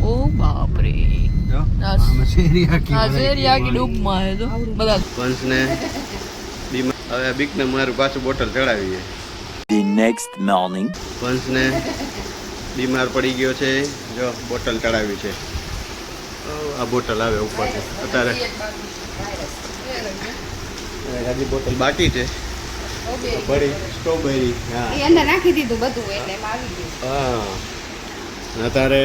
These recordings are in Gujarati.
ओ बाप रे शेरिया की डूब में है तो बता वंश ने હવે બીક ને મારું પાછું બોટલ ચડાવી છે. The next morning વંશ ને બીમાર પડી ગયો છે, જો બોટલ ચડાવી છે. આ બોટલ આવે ઉપરથી અત્યારે હજી બોટલ બાકી છે. પડી સ્ટ્રોબેરી હા એને નાખી દીધું બધું એટલે એમાં આવી ગયું. હા અત્યારે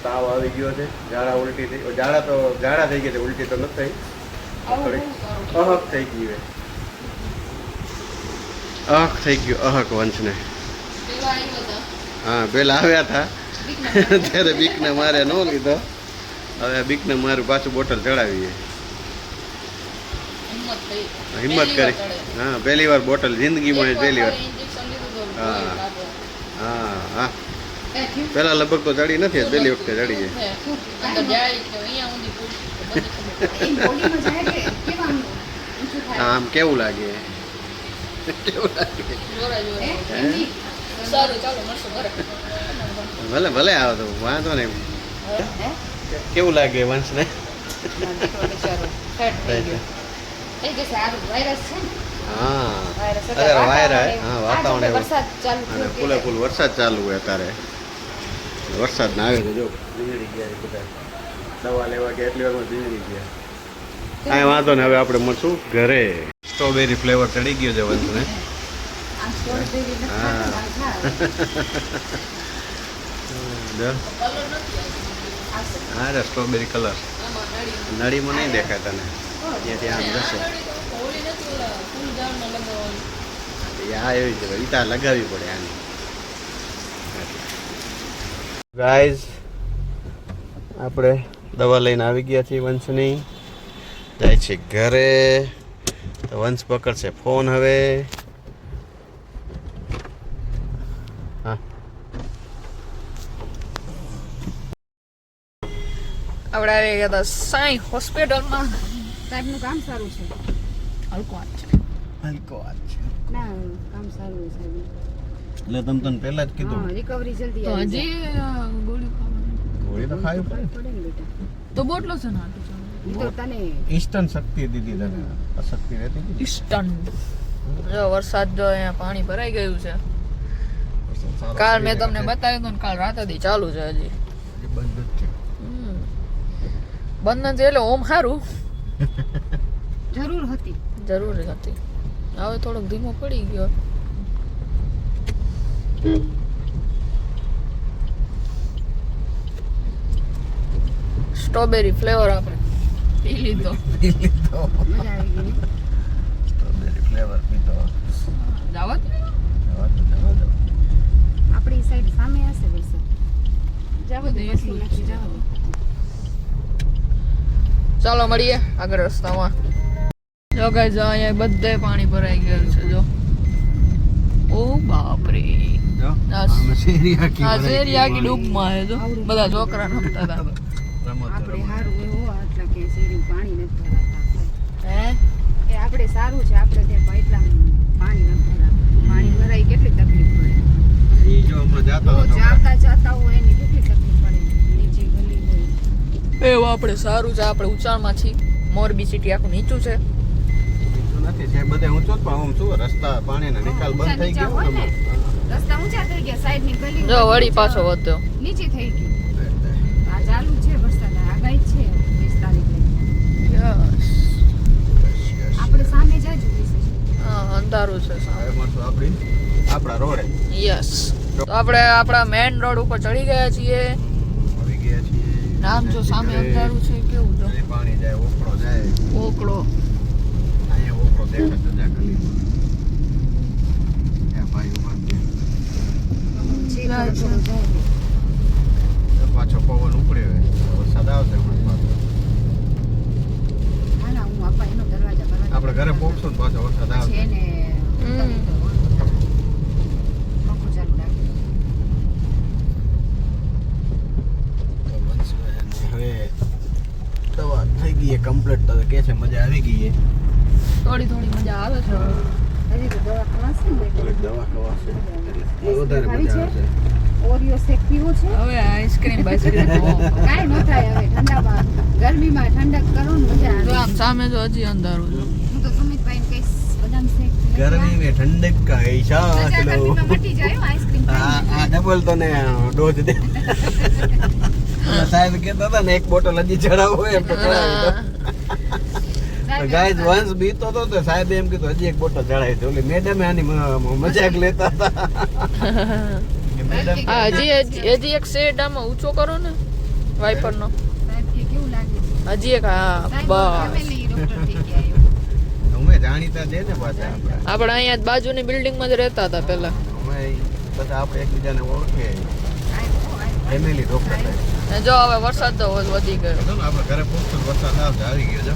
તાવ આવી ગયો છે, ઝાડા ઉલટી થઈ ઝાડા થઈ ગયા છે, ઉલટી તો નથી થઈ, થોડીક અહક થઈ ગઈ છે. અહક થઈ ગયું અહક વંશને. હા પેલા આવ્યા હતા ત્યારે બીકને મારે ન લીધો, હવે બીકને મારું પાછું બોટલ ચડાવીએ. હિંમત કરી. હા પહેલી વાર બોટલ જિંદગીમાં પહેલી વાર. હા હા હા પેલા લગભગ તો ચડી નથી, પહેલી વખતે ચડી જાય. આમ કેવું લાગે? કેવું લાગે? ભલે ભલે આવો તો વાંધો નહીં. કેવું લાગે વંશને? વાતાવરણ ફૂલે ફૂલ વરસાદ ચાલુ હોય અત્યારે. વરસાદ ના આવે તો જો ભીંગડી ગયા બધા, દવા લેવા ગયા એટલી વારમાં ભીંગડી ગયા. કાંઈ વાંધો ને, હવે આપણે મળશું ઘરે. સ્ટ્રોબેરી ફ્લેવર ચડી ગયો છે વંશને. હા રે સ્ટ્રોબેરી કલર નળીમાં નહીં દેખાય તને, ત્યાંથી આમ જશે. આ એવી છે ઈટા લગાવવી પડે આની. ગાઈઝ આપણે દવા લઈને આવી ગયા છીએ વંશની, જાય છે ઘરે. તો વંશ પકડશે ફોન હવે. હા આપણે આવી ગયા હતા સાઈ હોસ્પિટલમાં. સાહેબનું કામ સારું છે. હલકો વાત છે. હલકો વાત છે. ના કામ સારું છે સાહેબ. એટલે તને પહેલા જ કીધું રિકવરી જલ્દી તો આવી હજી ગોળી ખાવાની. ગોળી તો ખાવી પડે. પડે ને બેટા. તો બોટલો છે ને આટલું ઈ તો તને ઇન્સ્ટન્ટ શક્તિ દીધી તને, અશક્તિ રહેતી હતી. ઇસ્ટન. જો વરસાદ જો અહીંયા પાણી ભરાઈ ગયું છે. કાલ મેં તમને બતાવ્યું હતું ને, કાલ રાતેથી ચાલુ છે હજી. બંધ જ છે. બંધ નથી એટલે ઓમ સારું જરૂર હતી. જરૂર હતી. હવે થોડોક ધીમો પડી ગયો. સ્ટ્રોબેરી ફ્લેવર આપણે પી લીધો. મજા આવી ગઈ. સ્ટ્રોબેરી ફ્લેવર પીતો. જાવત આપણી સાઈડ સામે હશે વરસાદ. જાવ દે એટલું જ. ચાલો મળીએ આગળ રસ્તામાં. જો ગાઈસ અહીંયા બધે પાણી ભરાઈ ગયું છે. જો ઓ બાપ રે શેરિયા કી ડૂબ માં હે. જો બધા છોકરા રમતા હતા. આપણે સારું એવું આટલા કે શેરી પાણી નથી ભરાતા. હે એ આપણે સારું છે, આપણે ત્યાં એટલા પાણી નથી ભરાતા. પાણી ભરાઈ કેટલી તકલીફ પડે. ઈ જો હમણાં તો જાતા હોય એની કેટલી તકલીફ પડે. નીચે ગલી હોય એવું આપણે સારું છે. આપણે ઊંચાણમાં છીએ. મોરબી સિટી આખું નીચું છે. નથી છે બધે ઊંચો જ, પણ આમ શું રસ્તા પાણીના નિકાલ બંધ થઈ ગયો હોય ને. ને. રસ્તા ઊંચા થઈ ગયા, સાઈડની ગલી જો વળી પાછો વધ્યો. નીચે થઈ ગયું. આ ચાલુ છે વરસાદ, આગાહી છે 20 તારીખે. આપણે સામે જાજુ વિશે હા અંધારું છે સામે. હવે મળશું આપણા રોડે. યસ. તો આપણે આપણા મેઇન રોડ ઉપર ચડી ગયા છીએ. આવી ગયા છીએ. નામ જો સામે અંધારું છે કેવું જો. અહીં પાણી જાય, ઓકળો જાય. ઓકળો. અહીંયા ઓકળો દેખાય સજા ગલીમાં. ત્યાં ભાઈ ઉભા છે. પાછો પવન ઉપડ્યો હોય, વરસાદ આવશે હમણાં પાછો. હા ના હું આપા એનો દરવાજા પર આપણે ઘરે પહોંચશું ને પાછો વરસાદ આવશે. છે ને પંખો ચાલુ રાખી. તો હવે દવા થઈ ગઈ છે કમ્પ્લીટ. તો કે છે મજા આવી ગઈ છે. થોડી થોડી મજા આવે છે. હજી તો દવા ખવાશે ને થોડીક દવા ખવાશે એટલે વધારે મજા આવશે. ઓરિયો શેક પીવો છે હવે આઈસ્ક્રીમ બાઈસ્ક્રીમ કાંઈ ન થાય હવે ઠંડામાં ગરમીમાં ઠંડક કરો ને મજા જો આવે આમ સામે જો હજી અંધારું છે હું તો સુમિતભાઈને કહીશ બદામ શેક ગરમી में ठंडक का एहसास लो ગરમીમાં મટી જાય આઈસ્ક્રીમ આ ડબલ તને ડોઝ દે સાહેબ કહેતા હતા ને એક બોટલ હજી ચડાવો એમ તો ચડાવી દો ગાઈઝ વન્સ બીતો તો સાહેબ એમ કીધું હજી એક બોટલ ચડાવી દો ઓલી મેડમે આની મજાક લેતા હતા મેડમ હા હજી એક શેડ આમાં ઊંચો કરો ને વાઇપર નો સાહેબ કે કેવું લાગે છે હજી એક હા બસ ફેમિલી ડોક્ટર થઈ ગયા અમે જાણીતા છે ને પાછા આપણે આપણે અહીંયા બાજુની બિલ્ડિંગમાં જ રહેતા હતા પહેલા અમે બધા આપણે એકબીજાને ઓળખીએ ફેમિલી ડોક્ટર ને જો હવે વરસાદ તો વધી ગયો ચાલો આપણે ઘરે પૂછતું વરસાદ આવી ગયો છે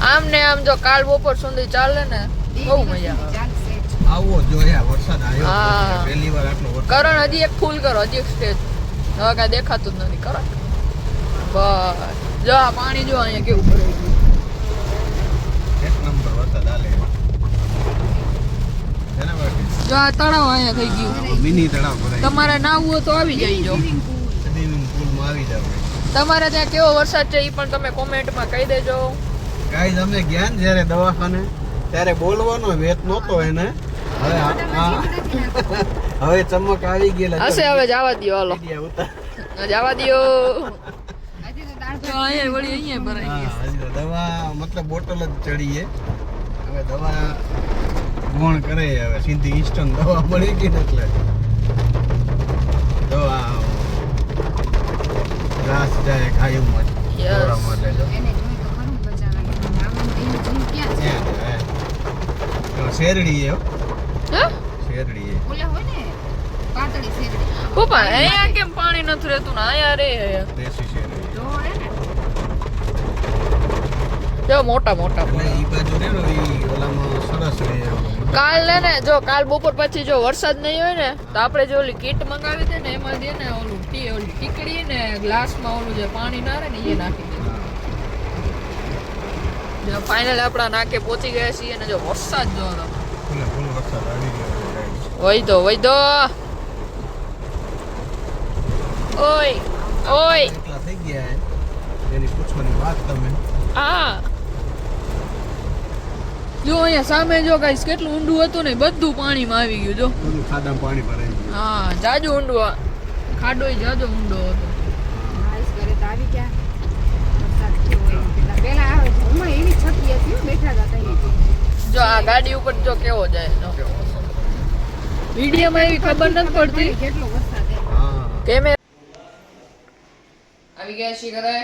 આમ ને આમ જો કાલ બપોર સુધી ચાલે ને બહુ મજા આવે ચાલશે આવો જોયા વરસાદ આવ્યો હા. પહેલી વાર આટલો વરસાદ કરણ હજી એક ફૂલ કરો હજી એક સ્ટેજ હવે કાંઈ દેખાતું જ નથી કરણ બસ જો આ પાણી જો અહીંયા કેવું ભરાઈ ગયું એક નંબર વરસાદ આલે એના બાકી જો આ તળાવ અહીંયા થઈ ગયું મિની તળાવ ભરાય તમારે નાહવું હોય તો આવી જઈજો સ્વિમિંગ પૂલમાં આવી જાવ તમારે ત્યાં કેવો વરસાદ છે એ પણ તમે કોમેન્ટમાં કહી દેજો ગાઈઝ અમે ગયા ને જ્યારે દવાખાને ત્યારે બોલવાનો વેત નહોતો એને હવે હવે ચમક આવી ગયેલા હશે હવે જવા દો હાલો જવા દો હજી તો દાળ તો અહીંયા વળી અહીંયા ભરાઈ ગઈ હજી તો દવા મતલબ બોટલ જ ચડીએ હવે દવા કોણ કરે હવે સીધી ઇન્સ્ટન્ટ દવા મળી ગઈ ને એટલે દવા ઘાસ જાય ખાયું માં Yes. માટે જો એને જોઈ તો ખરું બચારા આમાં એનું જીવ ક્યાં છે શેરડી હે હો. હા શેરડી હે ઓલા હોય ને પાતળી શેરડી પપ્પા અહીંયા કેમ પાણી નથી રહેતું ને અહીંયા રે દેશી શેરડી જો હે ને જો મોટા મોટા એટલે ઈ બાજુ રે ને ઈ ઓલામાં સરસ રે કાલ ને જો કાલ બપોર પછી જો વરસાદ નહીં હોય ને તો આપણે જે ઓલી કીટ મંગાવી હતી ને એમાં દે ને ઓલું ઓલી ટીકડી ને ગ્લાસમાં ઓલું જે પાણી ના રહે ને એ નાખી દે જો ફાઇનલ આપણા નાકે પહોંચી ગયા છીએ અને જો વરસાદ જો તો ફૂલ વરસાદ આવી ગયો છે વઈ દો ઓય ઓય એટલા થઈ ગયા હે એની પૂછવાની વાત તમે આ જો અહીંયા સામે જો ગાઈસ કેટલું ઊંડું હતું ને બધું પાણીમાં આવી ગયું જો બધું ખાડામાં પાણી ભરાઈ ગયું હા જાજુ ઊંડું ખાડોય જાજો ઊંડો હતો આઈસ કરે તો આવી ગયા વરસાદ થયો હોય પેલા પેલા આવે છે હમણાં એવી છતી હતી હો, બેઠા હતા તઈ જો આ ગાડી ઉપર જો કેવો જાય જો વિડીયોમાં એવી ખબર નથી પડતી કેટલો વરસાદ હે હા કેમે આવી ગયા છીએ ઘરે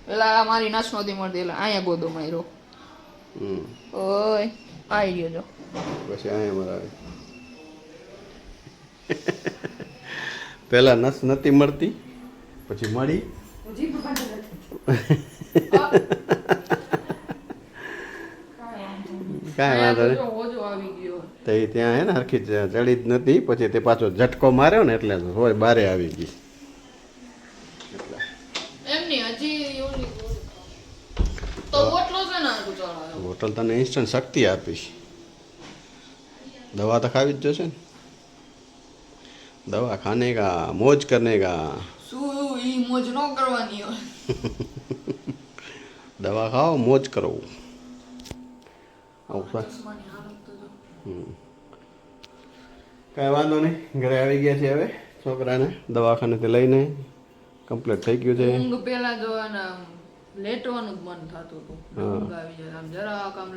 પેલા મારી નાશ નહોતી મળતી એટલે અહીંયા ગોદો માર્યો ઓય આવી ગયો જો પછી અહીંયા મરાવે પેલા નસ નથી મળતી પછી મળી કાંઈ વાંધો નહીં ઓજો આવી ગયો તો એ ત્યાં હે ને હરખી ચડી જ નથી પછી તે પાછો ઝટકો માર્યો ને એટલે હોય બારે આવી ગઈ એમની હજી ઓલી તો બોટલો છે ને આખું ચડાવ્યો હોટલ તને ઇન્સ્ટન્ટ શક્તિ આપીશ દવા તો ખાવી જ જોશે ને દવા ખાને કા મોજ કરને કા શું ઈ મોજ ન કરવાની હોય દવા ખાઓ મોજ કરો આવું સર ચશ્માની હાલત તો જો. કાંઈ વાંધો નહીં ઘરે આવી ગયા છે હવે છોકરાને દવાખાનેથી લઈને કમ્પ્લીટ થઈ ગયું છે ઊંઘ પેલા જો એને લેટવાનું જ મન થતું હતું હા. ઊંઘ આવી જાય આમ જરાક આમ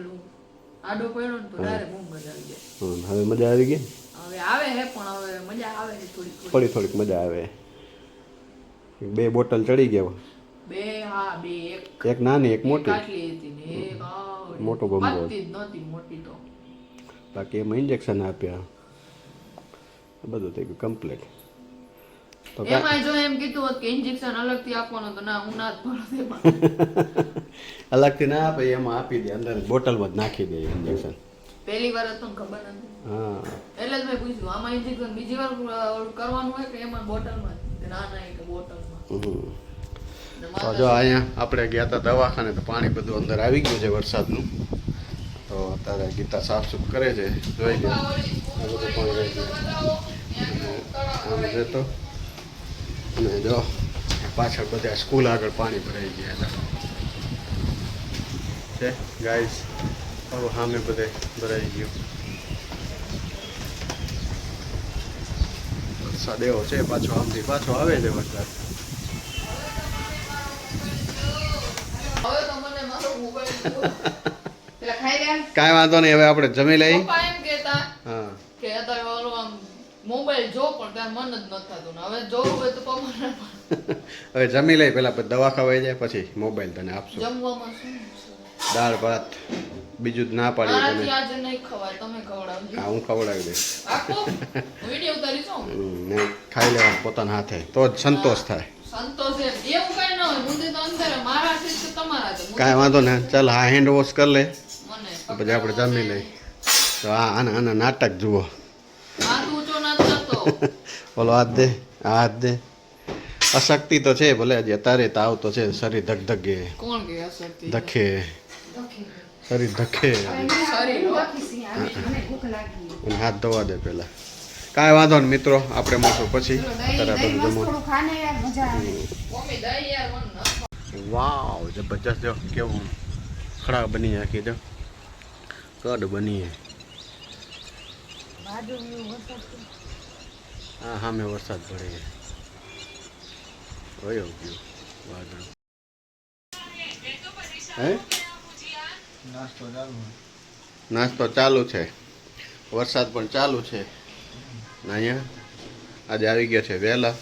આડો પડ્યો ને તો ડાયરેક્ટ ઊંઘ જ આવી જાય હવે મજા આવી ગઈ હવે આવે હે પણ હવે મજા આવે છે થોડી થોડીક મજા આવે 2 બોટલ ચડી ગયા બે હા બે એક એક નાની એક એક મોટી આટલી હતી ને એક આવડી. મોટો ગમલો. પતતી જ નહોતી મોટી તો બાકી એમાં ઇન્જેક્શન આપ્યા બધું થઈ ગયું કમ્પ્લીટ તો એમાં જો એમ કીધું હોત કે ઇન્જેક્શન અલગથી આપવાનું તો ના હું ના જ ભરો તેમાં અલગથી ના આપે એમાં આપી દે અંદર બોટલમાં જ નાખી દે ઇન્જેક્શન પહેલી વાર હતું ને ખબર નથી હા એટલે જ મેં પૂછ્યું આમાં ઇન્જેક્શન બીજી વાર ઓલું કરવાનું હોય કે એમાં બોટલમાં જ? ના ના એ કે બોટલમાં હમ. ને તો મારા જો અહીંયા આપણે ગયા હતા દવાખાને તો પાણી બધું અંદર આવી ગયું છે વરસાદનું તો અત્યારે ગીતા સાફ સુફ કરે છે જોઈ લે પપ્પા ઓલી આ બધું પાણી રહી ગયું. આમ જતો અને જો પાછળ બધા સ્કૂલ આગળ પાણી ભરાઈ ગયા હતા છે ગાઈસ. હવે સામે બધે ભરાઈ ગયું. વરસાદ એવો છે પાછો આમથી પાછો આવે છે વરસાદ. હવે તો મને મારો મોબાઈલ પેલા ખાઈ રહ્યા કાંઈ વાંધો નહીં, હવે આપણે જમી લઈ. પપ્પા એમ કહેતા હા કે અત્યારે ઓલું આમ મોબાઈલ જો પણ ત્યાં મન જ ન થતું ને હવે જોવું હોય તો પપ્પાને પણ હવે જમી લઈ પેલા પછી દવા ખવાઈ જાય પછી મોબાઈલ તને આપશું. જમવામાં શું છે? દાળ ભાત બીજું જ ના પાડ્યું મારાથી તમે. આજે નહીં ખવાય, તમે ખવડાવજો. હા હું ખવડાવી દઈશ. આપો વિડીયો ઉતારીશું. ને ખાઈ લેવાનું પોતાના હાથે તો જ સંતોષ થાય. સંતોષ એમ એવું કઈ ન હોય, મુદ્દે તો અંદર મારાથી જ તમારા છે. કાંઈ વાંધો ને ચાલ હા હેન્ડ વોશ કરી લે મને પછી આપણે જમી લઈ. તો આના નાટક જુઓ. હાથ ઊંચો ના થતો. બોલો હાથ દે આ હાથ દે. અશક્તિ તો છે ભલે હજી અત્યારે તાવ તો છે, શરીર ધગધગે કોણ કે અસરતી ધખે દોખી શરીર ધખે શરીર હો. દોખી સી આવી મને ભૂખ લાગી અને હાથ ધોવા દે પહેલા. કાંઈ વાંધો ને મિત્રો, આપણે મળશું પછી. ચલો તરત દહીં બધું મસ્ત જમો. થોડું ખાને યાર મજા આવે મમ્મી દઈ યાર મન ન વાવ જબરજસ્ત જો કેવું ખડા બની નાખી દો કડ બની. બાજુ વરસાદ હા સામે વરસાદ પડે છે. વયો ગયો વાદળ. હે નાસ્તો ચાલુ છે, વરસાદ પણ ચાલુ છે. ને અહીંયા આજે આવી ગયો છે વહેલા.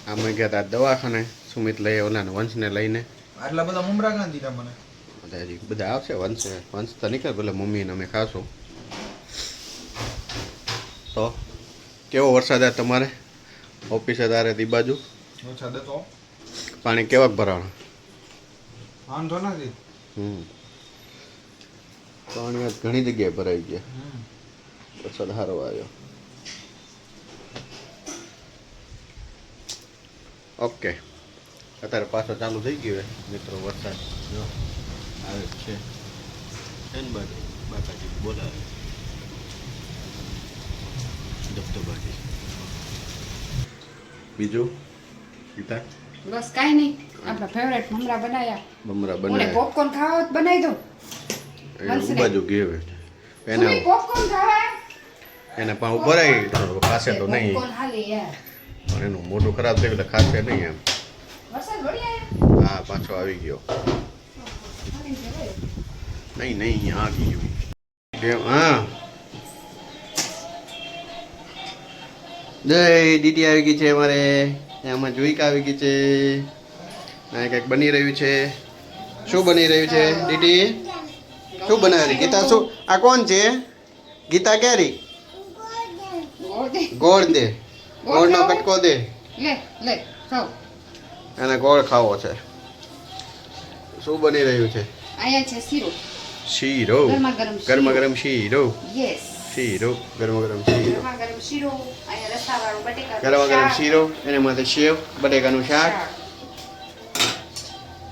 આમ ગયા હતા દવાખાને સુમિત લઈ ઓલાને વંશને લઈને. આટલા બધા મમરા કાં દીધા મને? બધા હજી બધા આવશે. વંશ તો નીકળે ભલે મમ્મીને અમે ખાશું. તો કેવો વરસાદ આ તમારે ઓફિસે તારે તી બાજુ ઓછા દેતો પાણી કેવાક ભરાણ? વાંધો નથી. પાણી આજ ઘણી જગ્યાએ ભરાઈ ગયા. વરસાદ સારો આવ્યો. ઓકે અત્યારે પાછો ચાલુ થઈ ગયો મિત્રો વરસાદ જો આવે જ છે. એન બાજુ બાકાજી બોલાવે ધબધબાજી. બીજું ગીતા બસ કાઈ નહીં, આપણા ફેવરેટ મમરા બનાયા. બમરા મને બનાવે પોપકોર્ન ખાવા હોય તો બનાવી દો. એને બાજુ ગયો એને સુમિત પોપકોર્ન ખાવા? એને પણ ઉપર આવી ખાશે તો નહીં, પોપકોર્ન હાલી યાર. પણ એનું મોઢું ખરાબ થયું એટલે ખાશે નહીં એમ. વરસાદ વળી આવ્યો? હા પાછો આવી ગયો. હાલી જવાય. નહીં નહીં આ ગયું કેમ? હા જય દીદી આવી ગઈ છે અમારે. આમાં જોઈકા આવી ગઈ છે. અહીં કંઈક બની રહ્યું છે. શું બની રહ્યું છે દીદી? શું બનાવી? ગીતા શું? આ કોણ છે? ગીતા ક્યારી? ગોળ દે. ગોળ દે. ગોળનો ખાવો? કટકો દે. લે લે ખાઓ. એને ગોળ ખાવો છે. શું બની રહ્યું છે? અહીંયા છે શીરો. શીરો. ગરમા ગરમ ગરમા ગરમ શીરો. યસ. શીરો ગરમા ગરમ શીરો. ગરમા ગરમ શીરો. અહીંયા રસાવાળું બટેકાનું ગરમા ગરમ શાક. શીરો એને માથે સેવ બટેકાનું શાક.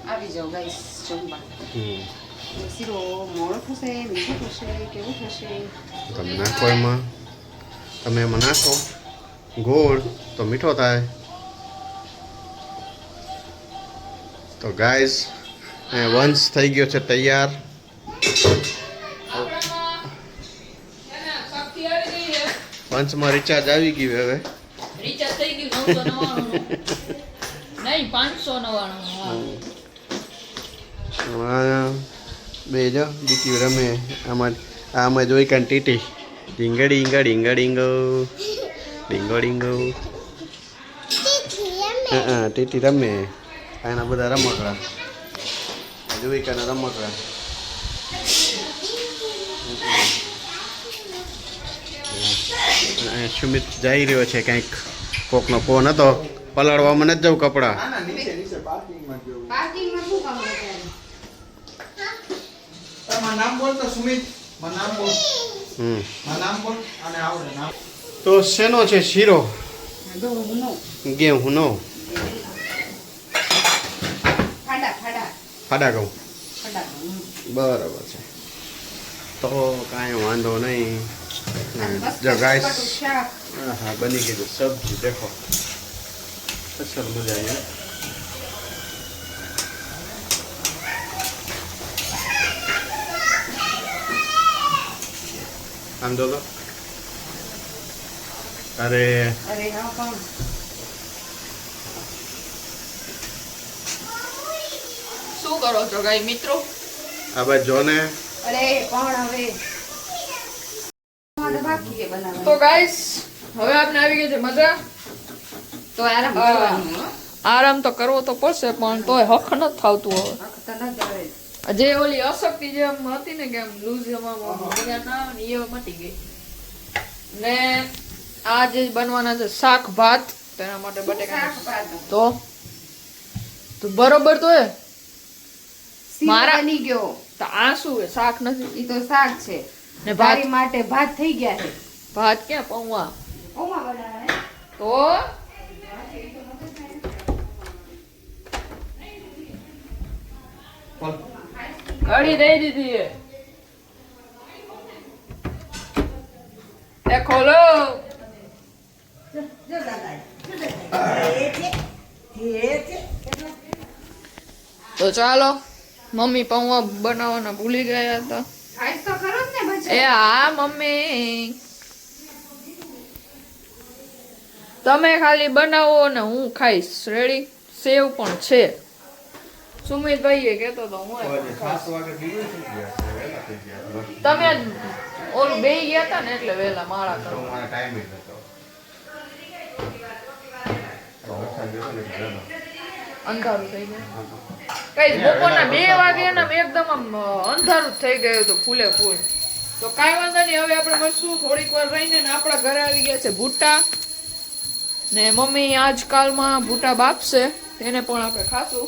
આવી જાઓ ગાઈસ જમવા. હમ. શીરો મોળો થશે, મીઠો થશે, કેવું થશે? તમે નાખો એમાં. તમે એમાં નાખો ગોળ તો મીઠો થાય. તો ગાઈસ વંશ થઈ ગયો છે તૈયાર. શક્તિ આવી ગઈ છે. વંશમાં રિચાર્જ આવી ગયું હવે. રિચાર્જ થઈ ગયું 999 નહીં 599. આમાં બે જો દીકરી રમે. આમાં જોઈ કાન ટીટી ડીંગા ડીંગા ડીંગા ડીંગો ડીંગો ડીંગો. હા ટીટી રમે. એના બધા રમકડા જોઈ કાના રમકડા. સુમિત જઈ રહ્યો છે કંઈક. કોકનો ફોન હતો પલાળવામાં નથી જવું કપડાં. ના નીચે નીચે પાર્કિંગમાં ગયો. પાર્કિંગમાં શું કામ અત્યારે? તમારું નામ બોલ તો સુમિત. મારું નામ બોલ. હમ મારું નામ બોલ અને આવડે નામ. તો શેનો છે શીરો? દો નો ઘઉંનો. ખાડા ખાડા ફાડા ઘઉં. ખાડા બરાબર છે. તો કાંઈ વાંધો નહીં. જો ગાઈસ બટાકાનું શાક. હા બની ગયું સબ્જી દેખો અસલ મજા આવી આમ જો અરે અરે હા પણ શું કરો છો ગાઈ મિત્રો? આ બાજુ જો ને અરે પણ હવે અમારે બાકી છે બનાવવાનું. તો ગાઈસ હવે આપણે આવી ગઈ છે મજા. તો આરામ કરવાનું હો. આરામ તો કરવો તો પડશે પણ તોય હક નથી થાવતું હવે. હક તો ન જ આવે. જે ઓલી અશક્તિ જે આમ હતી ને કે આમ લૂઝ મજા ના આવે ને એ મટી ગઈ. ને આ જે બનવાના છે શાક ભાત તેના માટે બટેકા શાક ભાત. તો બરોબર તો એ શીરો મારા- બની ગયો. તો આ શું છે? શાક નથી ઈ તો શાક છે. ને ભાત તારી માટે ભાત થઈ ગયા છે. ભાત ક્યાં પૌવા ઓમાં બનાવે. તો કઢી દઈ દીધી એ ખોલો. તો ચાલો મમ્મી પૌવા બનાવવાના ભૂલી ગયા હતા. આજ તો ખરો જ ને બચ્ચા. એ હા મમ્મી તમે ખાલી બનાવો ને હું ખાઈશ. રેડી? સેવ પણ છે. સુમિતભાઈ એ કહેતો તો હું 7 વાગે બીજું થઈ ગયા છે વહેલા થઈ ગયા તમે ઓલું બેહી ગયા હતા ને એટલે વેલા માળા તો કરવા. મારા ટાઈમ જ હતો તો વરસાદ ગયો ને ઘરમાં. અંધારું થઈ ગયું. કઈ બપોરના 2 વાગે ને એકદમ આમ અંધારું જ થઈ ગયું હતું ફૂલે ફૂલ. તો કાંઈ વાંધો નહીં, હવે આપણે મળશું થોડીક વાર રહીને ને આપણા ઘરે આવી ગયા છે ભૂટ્ટા ને મમ્મી આજકાલમાં ભૂટ્ટા બાપશે તેને પણ આપણે ખાશું.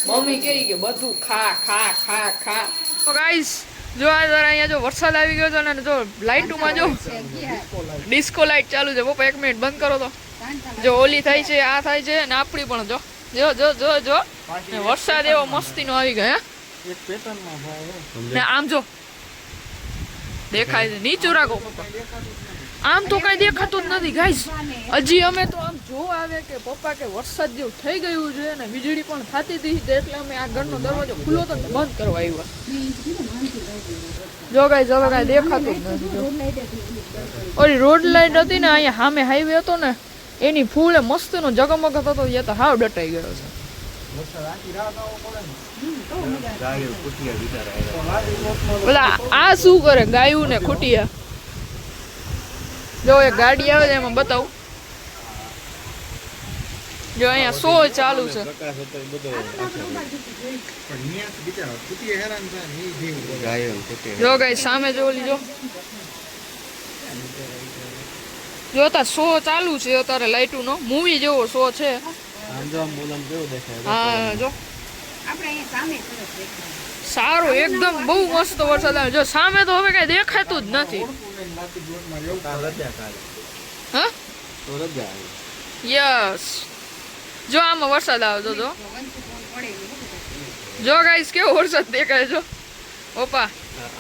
મમ્મી કહે કે બધું ખા ખા ખા ખા. તો ગાઈસ જો આ જરા અહીંયા જો વરસાદ આવી ગયો છે ને જો લાઇટોમાં જો ડિસ્કો લાઇટ ચાલુ છે. પપ્પા 1 મિનિટ બંધ કરો તો. જો ઓલી થાય છે આ થાય છે ને આપણી પણ જો જો જો જો જો ને વરસાદ એવો મસ્તીનો આવી ગયો. એક પેટર્નમાં ભાઈ ને આમ જો દેખાય છે. નીચું રાખો પપ્પા. આમ તો કઈ દેખાતું જ નથી ગાઈસ. હજી અમે તો આમ જો આવે કે પપ્પા કે વરસાદ જેવું થઈ ગયું છે ને વીજળી પણ થતી હતી એટલે અમે આ ઘરનો દરવાજો ખુલ્લો હતો ને બંધ કરવા આવ્યા. જો ગાઈસ હવે કઈ દેખાતું જ નથી. જો ઓલી રોડ લાઈટ હતી ને અહીંયા સામે હાઈવે હતો ને એની ફૂલે મસ્તનો જગમગ હતો તો એ તો હાવ ડટાઈ ગયો છે. પેલા આ શું કરે ગાયું ને ખૂટિયા. જો એક ગાડી આવે છે એમાં બતાવું. જો અહીંયા શો ચાલુ છે. પ્રકાશ હતો એ બધો પણ નિયત બિચારો કુટીએ હેરાન થાય ને ઈ જીવ ગાયો કુટી જો ગાય સામે જો ઓલી જો જો તાર શો ચાલુ છે અત્યારે લાઈટુનો મૂવી જેવો શો છે. આમ જો આમ બોલમ કેવું દેખાય હા જો આપણે અહીંયા સામે સરસ દેખાય. સારું એકદમ બહુ મસ્ત વરસાદ આવે. જો સામે તો હવે કઈ દેખાતું જ નથી. નાતી જોરમાં એવું રજા કાલે હા તો રજા આવી યસ. જો આમાં વરસાદ આવે તો જો વંચી પડે એવું. જો ગાઈસ કેવો વરસાદ દેખાય જો પપ્પા. હા